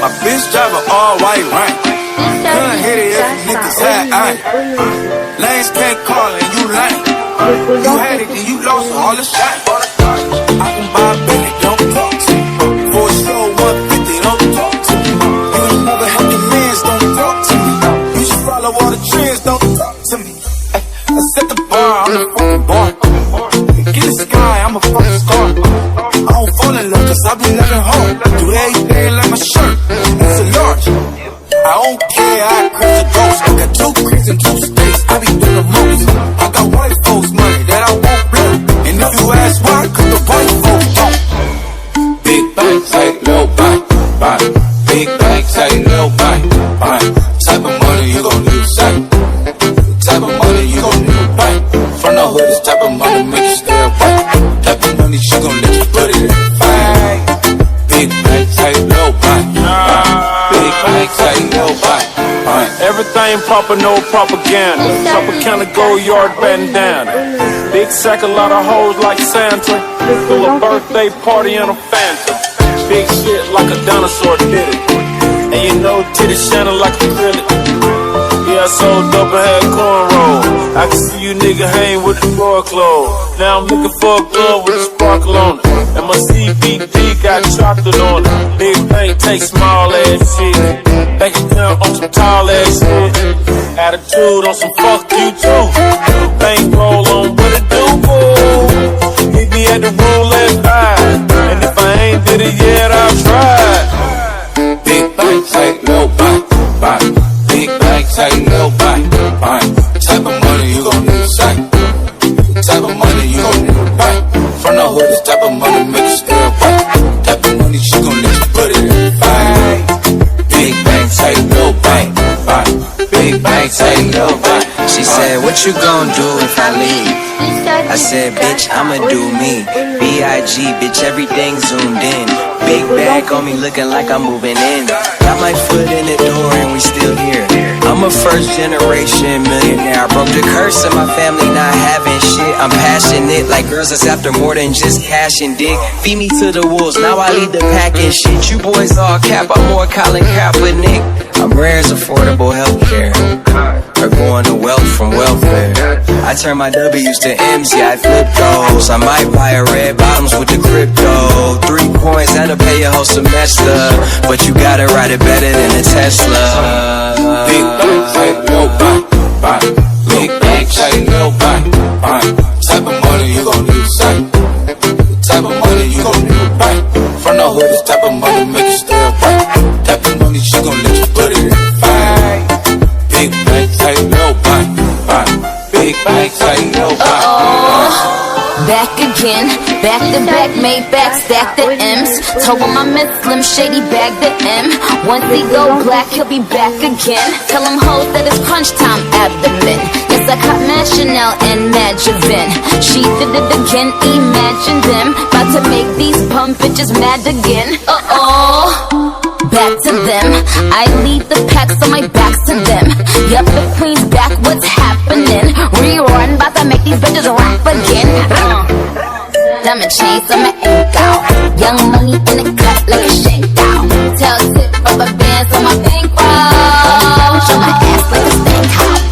My bitch drive an all white rank. Couldn't hit it if niggas had iron. Lanes can't call and you lame. You had it and you lost all the shine. I can buy a Bentley, don't talk to me. For a show 150, don't talk to me. You ain't never had your mans, don't talk to me. You should follow all the trends, don't talk to me. I set the bar, I'm the fucking bar. Get the sky, I'm a fucking star. I don't fall in love, cause I be loving hard. Do everything like my shirt, it's a large. I don't care, I crash the ghost. I got 2 cribs in 2 states, I be doing the most. I got white folks money that I won't blow. And if you ask why, cause the white folks don't. Big bang, take little bang, bang. Big bang, take little bang, bang. Type of money you gon' need to say. Type of money you gon' need to pay. From the hood, this type of money make you stay away. Type of money she gon' let you put it in the bang. Big bang, take little bang, bang. Big bang, take little bang, bang. Everything proper, no propaganda. Tropicana gold yard bandana. Big sack, a lot of hoes like Santa. Throw a birthday party in a Phantom. Big shit like a dinosaur did it. And you know titties shining like acrylic. Yeah, I sold dope and had cornrows. I can see you nigga hang with the floor clothes. Now I'm looking for a glove with a sparkle on it. And my CBD got chocolate on it. Big bank take small ass shit. Bank account on some tall ass shit. Attitude on some fuck you too. Bank roll on what it do, boo. Meet me at the roulette vibe. And if I ain't did it yet, I'll try. Big bang, take little bang, bang. Big bang, take little bang, bang. Type of money you gon' need to say. Type of money you gon' need to pay. From the hood, this type of money make you stay away. Type of money she gon' let you put it in the bang. Big bang, take little bang, bang. Big bang, take little bang. She said, what you gon' do if I leave? I said, bitch, I'ma do me. B.I.G., bitch, everything zoomed in. Big bag on me looking like I'm moving in. Got my foot in the door and we still here. I'm a first generation millionaire. I broke the curse of my family not having shit. I'm passionate like girls that's after more than just cash and dick. Feed me to the wolves, now I lead the pack and shit. You boys all cap, I'm more Colin Kaepernick. I'm rare as affordable healthcare. Or going to wealth from welfare. I turn my W's to M's, yeah, I flip those. I might buy a red bottoms with the crypto. 3 coins, that'll pay your whole semester. But you gotta ride it better than a Tesla. Big bang, take little bang, bang. Big bang, take little bang, bang. Type of money you gon' need to say. Type of money you gon' need to pay. From the hood, this type of money make you stay away. Type of money she gon' let you put it in the bang. Big bang, take little bang, bang. Big bang, take little bang, bang. Back again, back to back, made back, stack the M's. Told him I met Slim Shady, bag the M. Once he go black, he'll be back again. Tell him hoes that it's crunch time abdomen. Yes, I caught Mad Chanel and Mad Javin. She did it again, imagine them. About to make these pump bitches mad again. Back to them, I lead the packs on my back's to them. Yup, the queen's back, what's happening? Rerun, bout to make these bitches rap again. Diamond chains on my ankle. Young money in the cut like a shakedown. Tail tip, rubber bands on my bankroll. Show my ass like a steakhouse.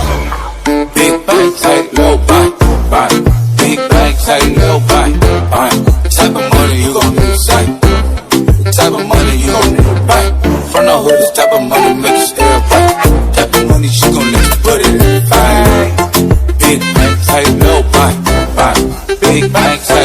Big bang, take little bang, bang. Big bang, take little bang, bang. Type of money you gon' need to say. Type of money you gon' need to pay. From the hood, this type of money make you stay away. Type of money she gon' let you put it in the bang. Big bang, take little bang, bang. Big bang, take